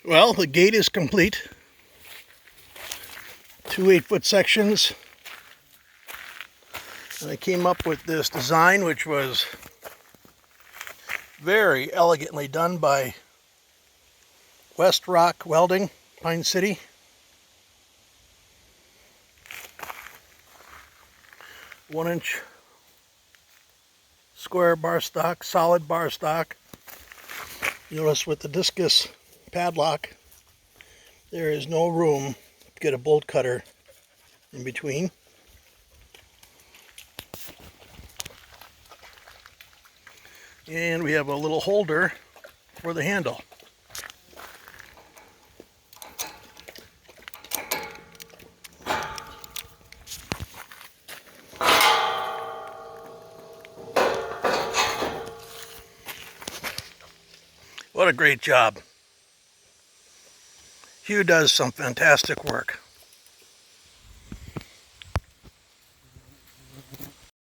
Well, the gate is complete. 2 8-foot sections. And I came up with this design, which was very elegantly done by West Rock Welding, Pine City. One-inch square bar stock, solid bar stock. Notice with the discus padlock, there is no room to get a bolt cutter in between. And we have a little holder for the handle. What a great job. Hugh does some fantastic work.